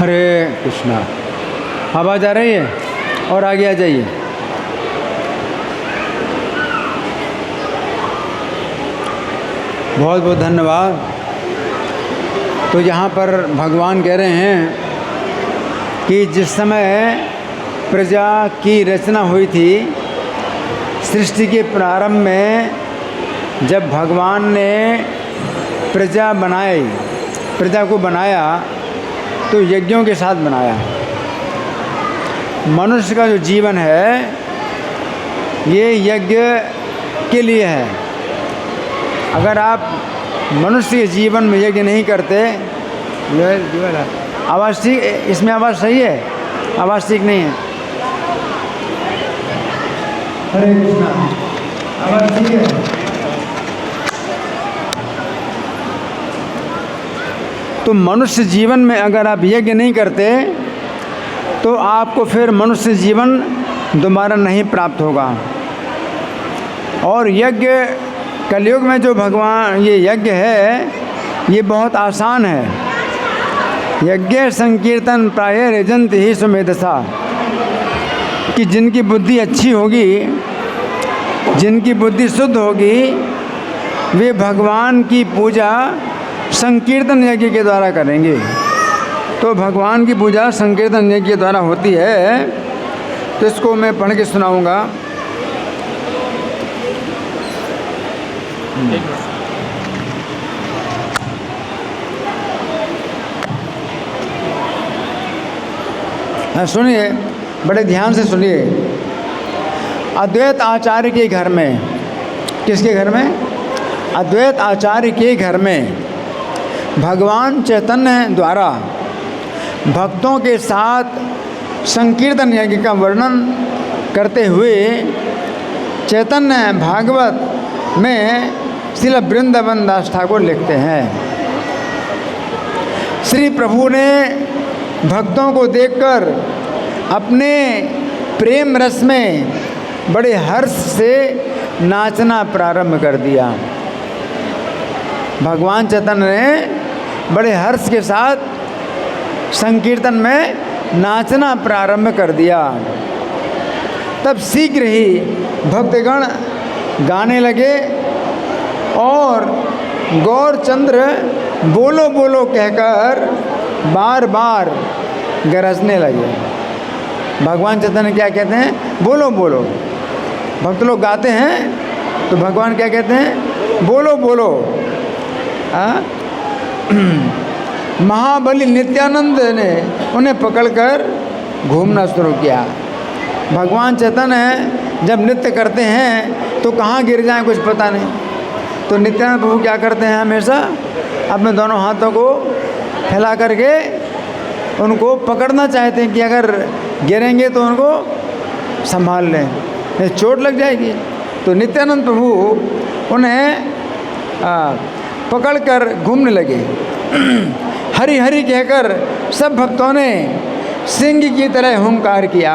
हरे कृष्णा। आवाज़ आ रही है? और आगे आ जाइए। बहुत बहुत धन्यवाद। तो यहाँ पर भगवान कह रहे हैं कि जिस समय प्रजा की रचना हुई थी, सृष्टि के प्रारंभ में जब भगवान ने प्रजा को बनाया तो यज्ञों के साथ बनाया। मनुष्य का जो जीवन है ये यज्ञ के लिए है। अगर आप मनुष्य के जीवन में यज्ञ नहीं करते, आवाज़ ठीक, इसमें आवाज़ सही है, आवाज़ ठीक नहीं है। हरे कृष्णा, आवाज़ ठीक है। तो मनुष्य जीवन में अगर आप यज्ञ नहीं करते तो आपको फिर मनुष्य जीवन दोबारा नहीं प्राप्त होगा। और यज्ञ कलयुग में जो भगवान ये यज्ञ है ये बहुत आसान है। यज्ञ संकीर्तन प्राय रजंत ही सुमेधसा, कि जिनकी बुद्धि अच्छी होगी, जिनकी बुद्धि शुद्ध होगी, वे भगवान की पूजा संकीर्तन यज्ञ के द्वारा करेंगे। तो भगवान की पूजा संकीर्तन यज्ञ के द्वारा होती है। तो इसको मैं पढ़ के सुनाऊंगा। हाँ सुनिए, बड़े ध्यान से सुनिए। अद्वैत आचार्य के घर में, किसके घर में? अद्वैत आचार्य के घर में भगवान चैतन्य द्वारा भक्तों के साथ संकीर्तन यज्ञ का वर्णन करते हुए चैतन्य भागवत में श्रील वृंदावन दास ठाकुर लिखते हैं, श्री प्रभु ने भक्तों को देखकर अपने प्रेम रस में बड़े हर्ष से नाचना प्रारंभ कर दिया। भगवान चैतन्य ने बड़े हर्ष के साथ संकीर्तन में नाचना प्रारंभ कर दिया। तब शीघ्र ही भक्तगण गाने लगे और गौरचंद्र बोलो बोलो कहकर बार बार गरजने लगे। भगवान चैतन्य क्या कहते हैं? बोलो बोलो। भक्त लोग गाते हैं तो भगवान क्या कहते हैं? बोलो बोलो। महाबली नित्यानंद ने उन्हें पकड़कर घूमना शुरू किया। भगवान चैतन्य जब नृत्य करते हैं तो कहाँ गिर जाएं कुछ पता नहीं। तो नित्यानंद प्रभु क्या करते हैं? हमेशा अपने दोनों हाथों को फैला करके उनको पकड़ना चाहते हैं कि अगर गिरेंगे तो उनको संभाल लें, नहीं चोट लग जाएगी। तो नित्यानंद प्रभु उन्हें पकड़कर घूमने लगे। हरि हरि कहकर सब भक्तों ने सिंह की तरह हुंकार किया।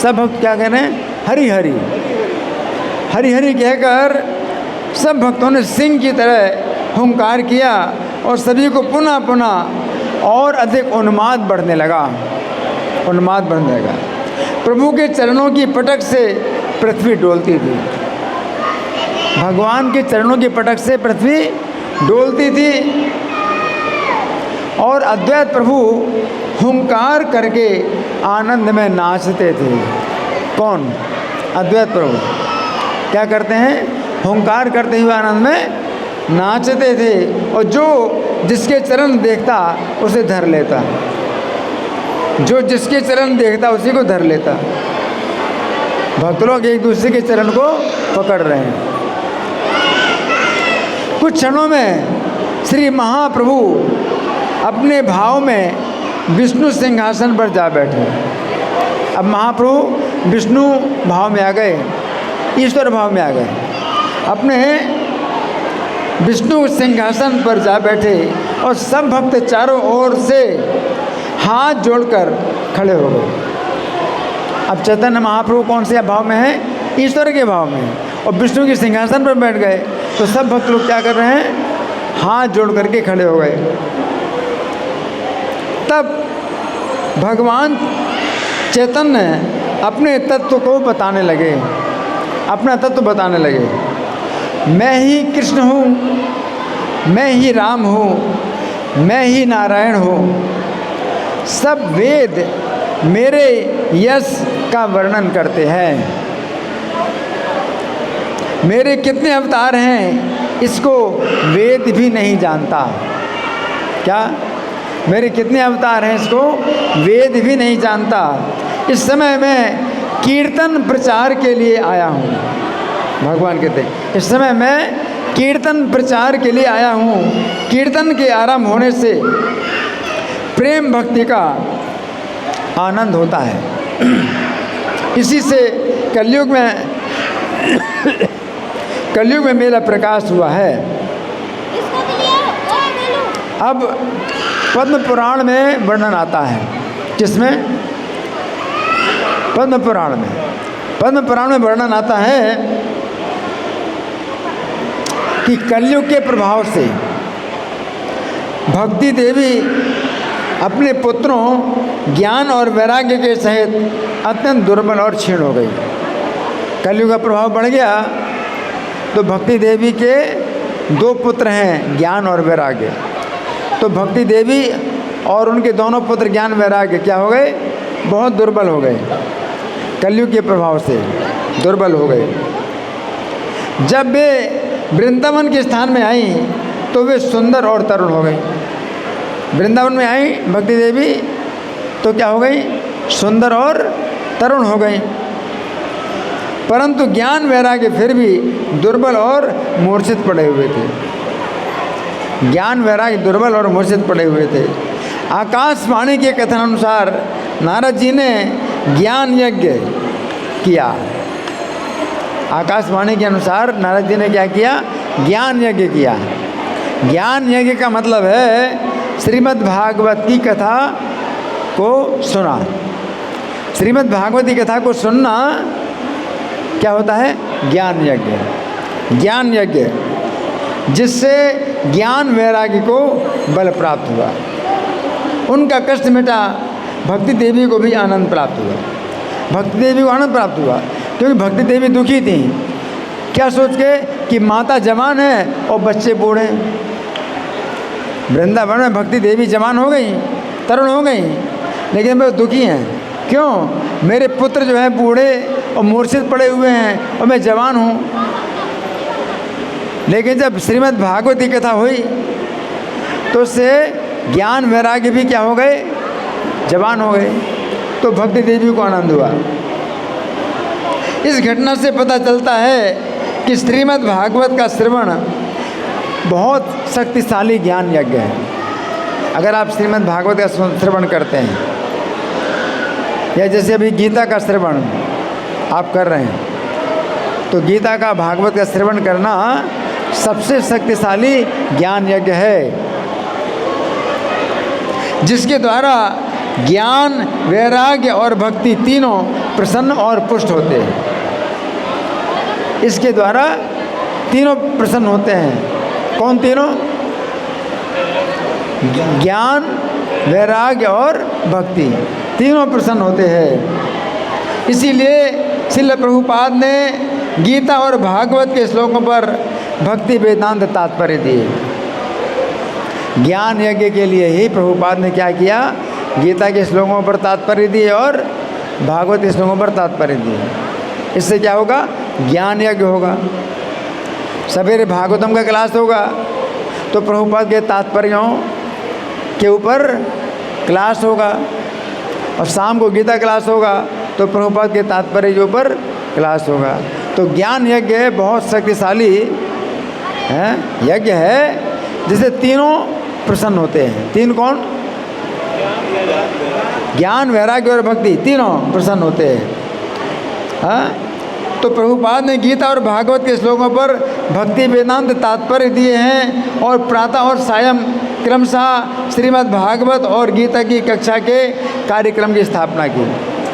सब भक्त क्या कह रहे हैं? हरि हरि। हरि हरि कहकर सब भक्तों ने सिंह की तरह हुंकार किया और सभी को पुनः पुनः और अधिक उन्माद बढ़ने लगा। उन्माद बढ़ने लगा। प्रभु के चरणों की पटक से पृथ्वी डोलती थी। भगवान के चरणों की पटक से पृथ्वी डोलती थी और अद्वैत प्रभु हुंकार करके आनंद में नाचते थे। कौन? अद्वैत प्रभु क्या करते हैं? हुंकार करते हुए आनंद में नाचते थे और जो जिसके चरण देखता उसे धर लेता। जो जिसके चरण देखता उसी को धर लेता। भक्त लोग एक दूसरे के चरण को पकड़ रहे हैं। कुछ क्षणों में श्री महाप्रभु अपने भाव में विष्णु सिंहासन पर जा बैठे। अब महाप्रभु विष्णु भाव में आ गए, ईश्वर भाव में आ गए। अपने विष्णु सिंहासन पर जा बैठे और सब भक्त चारों ओर से हाथ जोड़कर खड़े हो गए। अब चैतन्य महाप्रभु कौन से भाव में है? ईश्वर के भाव में। और विष्णु के सिंहासन पर बैठ गए तो सब भक्त लोग क्या कर रहे हैं? हाथ जोड़ करके खड़े हो गए। तब भगवान चैतन्य अपने तत्व को बताने लगे, अपना तत्व बताने लगे। मैं ही कृष्ण हूँ, मैं ही राम हूँ, मैं ही नारायण हूँ। सब वेद मेरे यश का वर्णन करते हैं। मेरे कितने अवतार हैं इसको वेद भी नहीं जानता। क्या? मेरे कितने अवतार हैं इसको वेद भी नहीं जानता। इस समय मैं कीर्तन प्रचार के लिए आया हूँ। भगवान कहते हैं इस समय मैं कीर्तन प्रचार के लिए आया हूँ। कीर्तन के आरंभ होने से प्रेम भक्ति का आनंद होता है। इसी से कलयुग में मेरा प्रकाश हुआ है। अब पद्म पुराण में वर्णन आता है। किसमें? पद्म पुराण में वर्णन आता है कि कलयुग के प्रभाव से भक्ति देवी अपने पुत्रों ज्ञान और वैराग्य के सहित अत्यंत दुर्बल और क्षीण हो गई। कलयुग का प्रभाव बढ़ गया तो भक्ति देवी के 2 पुत्र हैं, ज्ञान और वैराग्य। तो भक्ति देवी और उनके दोनों पुत्र ज्ञान वैराग्य क्या हो गए? बहुत दुर्बल हो गए। कलयुग के प्रभाव से दुर्बल हो गए। जब वे वृंदावन के स्थान में आई तो वे सुंदर और तरुण हो गई। वृंदावन में आई भक्ति देवी तो क्या हो गई? सुंदर और तरुण हो गई। परंतु ज्ञान वैराग्य फिर भी दुर्बल और मूर्छित पड़े हुए थे। ज्ञान वैराग्य दुर्बल और मूर्छित पड़े हुए थे। आकाशवाणी के कथनानुसार नारद जी ने ज्ञान यज्ञ किया। आकाशवाणी के अनुसार नारद जी ने क्या किया? ज्ञान यज्ञ किया। ज्ञान यज्ञ का मतलब है श्रीमद् भागवत की कथा को सुना। श्रीमद् भागवत की कथा को सुनना क्या होता है? ज्ञान यज्ञ। ज्ञान यज्ञ जिससे ज्ञान वैराग्य को बल प्राप्त हुआ, उनका कष्ट मिटा, भक्ति देवी को भी आनंद प्राप्त हुआ। भक्ति देवी को आनंद प्राप्त हुआ क्योंकि भक्ति देवी दुखी थी। क्या सोच के कि माता जवान है और बच्चे बूढ़े। वृंदावन में भक्ति देवी जवान हो गई, तरुण हो गई, लेकिन वे दुखी हैं। क्यों? मेरे पुत्र जो हैं बूढ़े और मूर्छित पड़े हुए हैं और मैं जवान हूँ। लेकिन जब श्रीमद् भागवत की कथा हुई तो उससे ज्ञान वैराग्य भी क्या हो गए? जवान हो गए। तो भक्ति देवी को आनंद हुआ। इस घटना से पता चलता है कि श्रीमद् भागवत का श्रवण बहुत शक्तिशाली ज्ञान यज्ञ है। अगर आप श्रीमद् भागवत का श्रवण करते हैं, या जैसे अभी गीता का श्रवण आप कर रहे हैं, तो गीता का भागवत का श्रवण करना सबसे शक्तिशाली ज्ञान यज्ञ है, जिसके द्वारा ज्ञान, वैराग्य और भक्ति तीनों प्रसन्न और पुष्ट होते हैं। इसके द्वारा तीनों प्रसन्न होते हैं। कौन तीनों? ज्ञान, वैराग्य और भक्ति तीनों प्रसन्न होते हैं। इसीलिए श्रील प्रभुपाद ने गीता और भागवत के श्लोकों पर भक्ति वेदांत तात्पर्य दिए। ज्ञान यज्ञ के लिए ही प्रभुपाद ने क्या किया? गीता के श्लोकों पर तात्पर्य दिए और भागवत के श्लोकों पर तात्पर्य दिए। इससे क्या होगा? ज्ञान यज्ञ होगा। सवेरे भागवतम का क्लास होगा तो प्रभुपाद के तात्पर्यों के ऊपर क्लास होगा, और शाम को गीता क्लास होगा तो प्रभुपाद के तात्पर्य के ऊपर क्लास होगा। तो ज्ञान यज्ञ बहुत शक्तिशाली यज्ञ है, जिसे तीनों प्रसन्न होते हैं। तीन कौन? ज्ञान, वैराग्य और भक्ति तीनों प्रसन्न होते हैं। तो प्रभुपाद ने गीता और भागवत के श्लोकों पर भक्ति वेदांत तात्पर्य दिए हैं, और प्रातः और सायं क्रमशः श्रीमद् भागवत और गीता की कक्षा के कार्यक्रम की स्थापना की।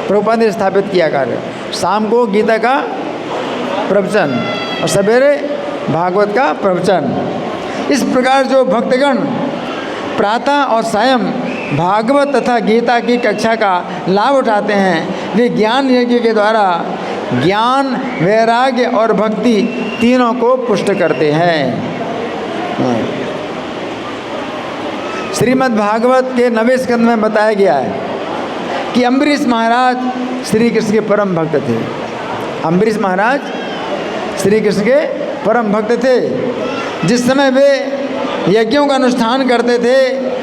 प्रभुपाद ने स्थापित किया कार्य। शाम को गीता का प्रवचन और सवेरे भागवत का प्रवचन। इस प्रकार जो भक्तगण प्रातः और सायं भागवत तथा गीता की कक्षा का लाभ उठाते हैं, वे ज्ञान यज्ञ के द्वारा ज्ञान, वैराग्य और भक्ति तीनों को पुष्ट करते हैं। श्रीमद् भागवत के 9वें स्कंद में बताया गया है कि अम्बरीश महाराज श्री कृष्ण के परम भक्त थे। अम्बरीश महाराज श्री कृष्ण के परम भक्त थे। जिस समय वे यज्ञों का अनुष्ठान करते थे,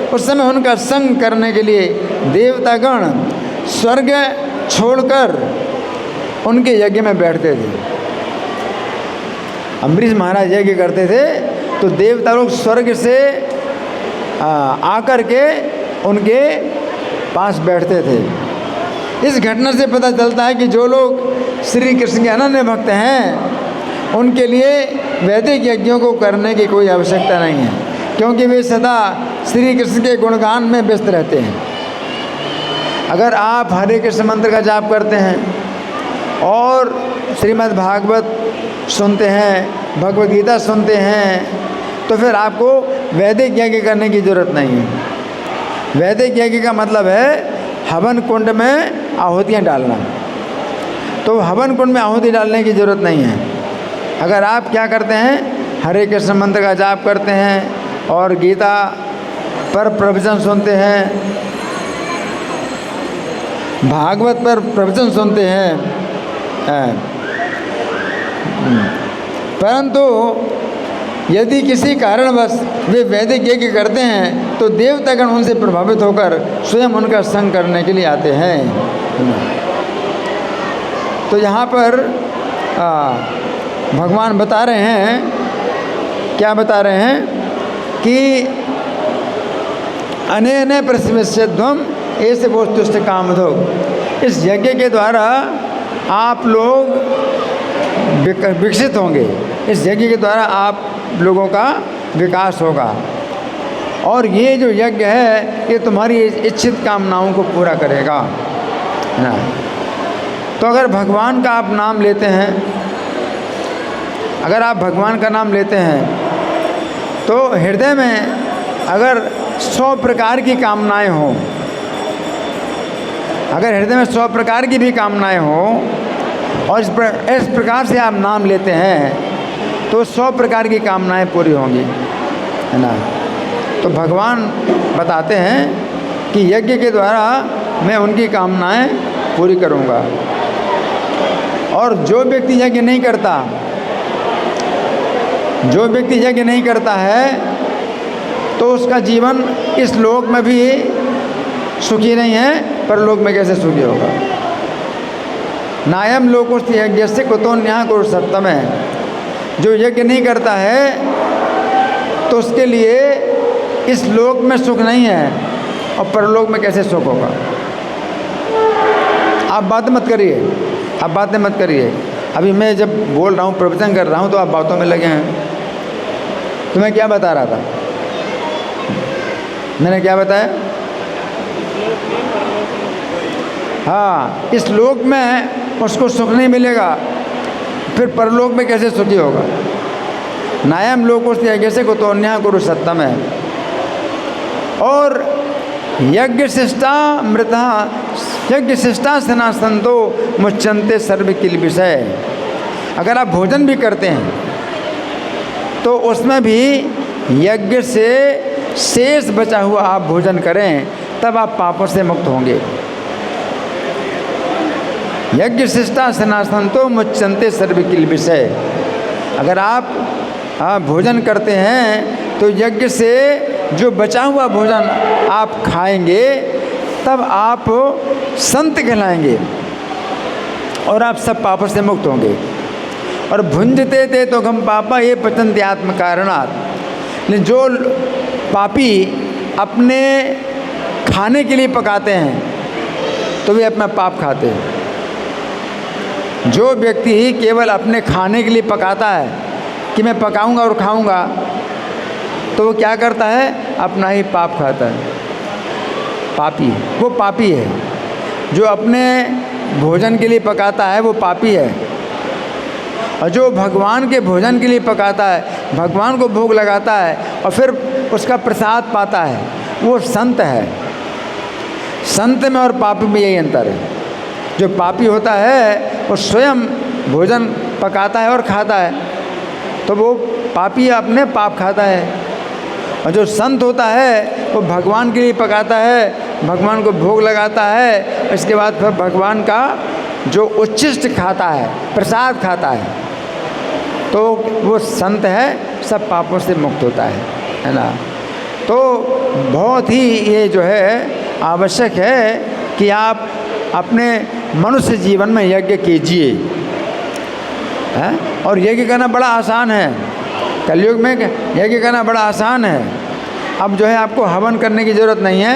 उस समय उनका संग करने के लिए देवतागण स्वर्ग छोड़कर उनके यज्ञ में बैठते थे। अम्बरीश महाराज यज्ञ करते थे तो देवता लोग स्वर्ग से आकर के उनके पास बैठते थे। इस घटना से पता चलता है कि जो लोग श्री कृष्ण के अनन्य भक्त हैं, उनके लिए वैदिक यज्ञों को करने की कोई आवश्यकता नहीं है, क्योंकि वे सदा श्री कृष्ण के गुणगान में व्यस्त रहते हैं। अगर आप हरे कृष्ण मंत्र का जाप करते हैं और श्रीमद् भागवत सुनते हैं, भगवद गीता सुनते हैं, तो फिर आपको वैदिक यज्ञ करने की ज़रूरत नहीं है। वैदिक यज्ञ का मतलब है हवन कुंड में आहुतियाँ डालना। तो हवन कुंड में आहुति डालने की ज़रूरत नहीं है। अगर आप क्या करते हैं, हरे कृष्ण मंत्र का जाप करते हैं और गीता पर प्रवचन सुनते हैं, भागवत पर प्रवचन सुनते हैं, परंतु यदि किसी कारणवश वे वैदिक यज्ञ करते हैं तो देवतागण उनसे प्रभावित होकर स्वयं उनका संग करने के लिए आते हैं। तो यहाँ पर भगवान बता रहे हैं, क्या बता रहे हैं कि अनेन प्रसिद्धम ऐसे वस्तुष्ट कामधो। इस यज्ञ के द्वारा आप लोग विकसित होंगे। इस यज्ञ के द्वारा आप लोगों का विकास होगा और ये जो यज्ञ है ये तुम्हारी इच्छित कामनाओं को पूरा करेगा, है ना। तो अगर भगवान का आप नाम लेते हैं, अगर आप भगवान का नाम लेते हैं तो हृदय में अगर 100 प्रकार की कामनाएं हों, अगर हृदय में 100 प्रकार की भी कामनाएं हों और इस प्रकार से आप नाम लेते हैं तो 100 प्रकार की कामनाएं पूरी होंगी, है ना। तो भगवान बताते हैं कि यज्ञ के द्वारा मैं उनकी कामनाएं पूरी करूंगा। और जो व्यक्ति यज्ञ नहीं करता, जो व्यक्ति यज्ञ नहीं करता है तो उसका जीवन इस लोक में भी सुखी नहीं है, परलोक में कैसे सुखी होगा। नायम लोकोस्ति यज्ञस्य कुतोन्यः कुरुसत्तम है। जो यज्ञ नहीं करता है तो उसके लिए इस लोक में सुख नहीं है और परलोक में कैसे सुख होगा। आप बात मत करिए, आप बातें मत करिए। अभी मैं जब बोल रहा हूँ, प्रवचन कर रहा हूँ, तो आप बातों में लगे हैं। तो मैं क्या बता रहा था, मैंने क्या बताया? हाँ, इस लोक में उसको सुख नहीं मिलेगा, फिर परलोक में कैसे सुखी होगा। नायम लोकोस्ति यज्ञस्य कुतोन्यः कुरुसत्तम है। और यज्ञ शिष्टा मृता यज्ञ शिष्टा सनासंतो मुच्यन्ते सर्व किल विषय। अगर आप भोजन भी करते हैं तो उसमें भी यज्ञ से शेष बचा हुआ आप भोजन करें, तब आप पापों से मुक्त होंगे। यज्ञ शिष्टा सनासंतो मुच्यन्ते सर्व किल विषय। अगर आप भोजन करते हैं तो यज्ञ से जो बचा हुआ भोजन आप खाएंगे, तब आप संत कहलाएंगे और आप सब पापों से मुक्त होंगे। और भुंजते ते तो गम पापा ये पचन्ति आत्म कारणात्। जो पापी अपने खाने के लिए पकाते हैं तो वे अपना पाप खाते हैं। जो व्यक्ति केवल अपने खाने के लिए पकाता है कि मैं पकाऊंगा और खाऊंगा, तो वो क्या करता है? अपना ही पाप खाता है। पापी, वो पापी है। जो अपने भोजन के लिए पकाता है वो पापी है, और जो भगवान के भोजन के लिए पकाता है, भगवान को भोग लगाता है और फिर उसका प्रसाद पाता है, वो संत है। संत में और पापी में यही अंतर है। जो पापी होता है वो स्वयं भोजन पकाता है और खाता है, तो वो पापी अपने पाप खाता है। और जो संत होता है वो भगवान के लिए पकाता है, भगवान को भोग लगाता है, इसके बाद फिर भगवान का जो उच्छिष्ट खाता है, प्रसाद खाता है, तो वो संत है, सब पापों से मुक्त होता है ना। तो बहुत ही ये जो है आवश्यक है कि आप अपने मनुष्य जीवन में यज्ञ कीजिए, हैं? और यज्ञ करना बड़ा आसान है, कलयुग में यज्ञ करना बड़ा आसान है। अब जो है आपको हवन करने की ज़रूरत नहीं है,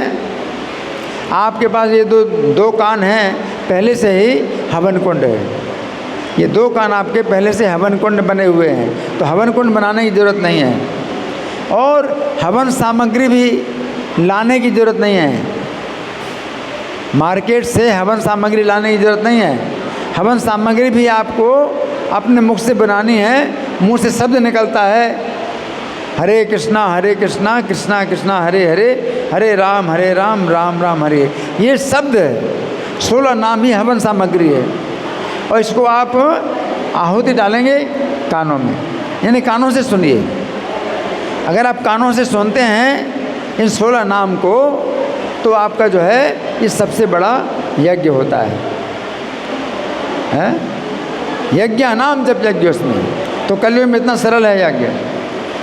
आपके पास ये दो कान हैं, पहले से ही हवन कुंड है। ये 2 कान आपके पहले से हवन कुंड बने हुए हैं, तो हवन कुंड बनाने की ज़रूरत नहीं है। और हवन सामग्री भी लाने की ज़रूरत नहीं है, मार्केट से हवन सामग्री लाने की ज़रूरत नहीं है। हवन सामग्री भी आपको अपने मुख से बनानी है। मुंह से शब्द निकलता है, हरे कृष्णा कृष्णा कृष्णा हरे हरे, हरे राम राम राम हरे। ये शब्द 16 नाम ही हवन सामग्री है। और इसको आप आहुति डालेंगे कानों में, यानी कानों से सुनिए। अगर आप कानों से सुनते हैं इन 16 नाम को, तो आपका जो है ये सबसे बड़ा यज्ञ होता है, यज्ञ नाम जब यज्ञ उसमें। तो कलयुग में इतना सरल है यज्ञ।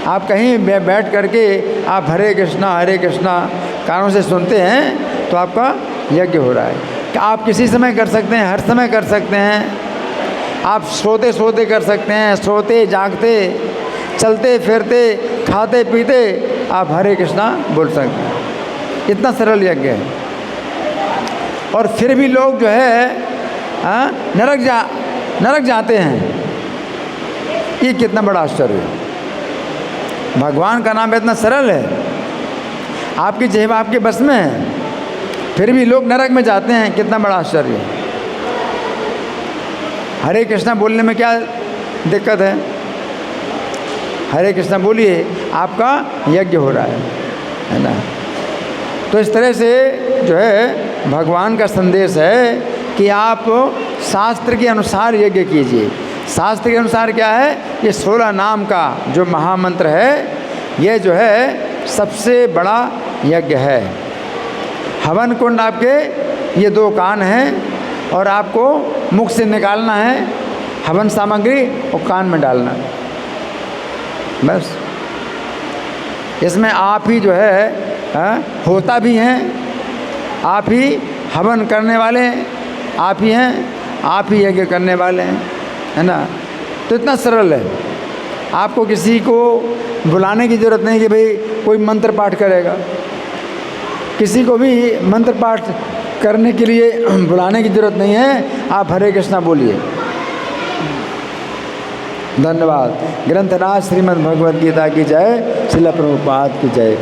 आप कहीं बैठ करके आप हरे कृष्णा कानों से सुनते हैं, तो आपका यज्ञ हो रहा है। आप किसी समय कर सकते हैं, हर समय कर सकते हैं। आप सोते सोते कर सकते हैं, सोते जागते, चलते फिरते, खाते पीते आप हरे कृष्णा बोल सकते हैं। इतना सरल यज्ञ है। और फिर भी लोग जो है नरक जाते हैं। ये कितना बड़ा आश्चर्य है। भगवान का नाम इतना सरल है, आपकी जिह्वा आपके बस में है, फिर भी लोग नरक में जाते हैं। कितना बड़ा आश्चर्य है। हरे कृष्णा बोलने में क्या दिक्कत है? हरे कृष्णा बोलिए, आपका यज्ञ हो रहा है ना। तो इस तरह से जो है भगवान का संदेश है कि आप शास्त्र के अनुसार यज्ञ कीजिए। शास्त्र के अनुसार क्या है? ये 16 नाम का जो महामंत्र है, ये जो है सबसे बड़ा यज्ञ है। हवन कुंड आपके ये 2 कान हैं, और आपको मुख से निकालना है हवन सामग्री और कान में डालना, बस। इसमें आप ही जो है होता भी हैं, आप ही हवन करने वाले हैं, आप ही हैं, आप ही यज्ञ करने वाले हैं, है ना। तो इतना सरल है। आपको किसी को बुलाने की ज़रूरत नहीं कि भाई कोई मंत्र पाठ करेगा। किसी को भी मंत्र पाठ करने के लिए बुलाने की ज़रूरत नहीं है। आप हरे कृष्णा बोलिए। धन्यवाद। ग्रंथराज श्रीमद् भगवद गीता की जय। श्रील प्रभुपाद की जय।